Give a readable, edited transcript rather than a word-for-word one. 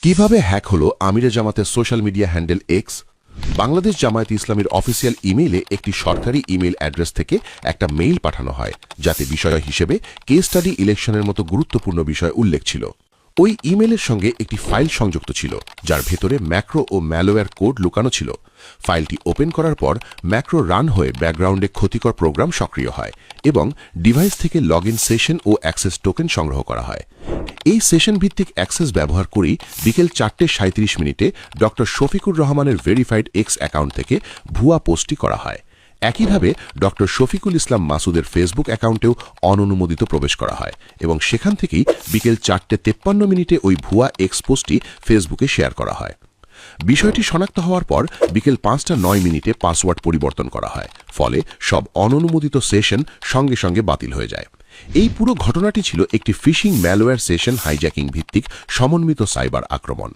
কিভাবে হ্যাক হলো আমিরে জামাতের social media handle X? Bangladesh Jamaat ইসলামীর অফিসিয়াল ইমেইলে একটি সরকারি ইমেইল অ্যাড্রেস থেকে একটা মেইল পাঠানো হয়, যাতে বিষয় হিসেবে কেস স্টাডি ইলেকশনের মতো গুরুত্বপূর্ণ বিষয় উল্লেখ ছিল। ওই ইমেইলের সঙ্গে একটি ফাইল সংযুক্ত ছিল, যার ভেতরে ম্যাক্রো ও ম্যালওয়্যার কোড লুকানো ছিল। ফাইলটি ওপেন করার পর ম্যাক্রো রান হয়ে ব্যাকগ্রাউন্ডে ক্ষতিকর প্রোগ্রাম সক্রিয় হয় এবং ডিভাইস থেকে লগইন সেশন ও অ্যাক্সেস টোকেন সংগ্রহ করা হয়। এই সেশন ভিত্তিক অ্যাক্সেস ব্যবহার করেই বিকেল 4:37 ড শফিকুর রহমানের ভেরিফাইড এক্স অ্যাকাউন্ট থেকে ভুয়া পোস্টটি করা হয়। একইভাবে ড শফিকুল ইসলাম মাসুদের ফেসবুক অ্যাকাউন্টেও অননুমোদিত প্রবেশ করা হয় এবং সেখান থেকেই বিকেল 4:53 ওই ভুয়া এক্স পোস্টটি ফেসবুকে শেয়ার করা হয়। বিষয়টি শনাক্ত হওয়ার পর বিকেল 5:09 পাসওয়ার্ড পরিবর্তন করা হয়, ফলে সব অননুমোদিত সেশন সঙ্গে সঙ্গে বাতিল হয়ে যায়। এই পুরো ঘটনাটি ছিল একটি ফিশিং ম্যালওয়্যার সেশন হাইজ্যাকিং ভিত্তিক সমন্বিত সাইবার আক্রমণ।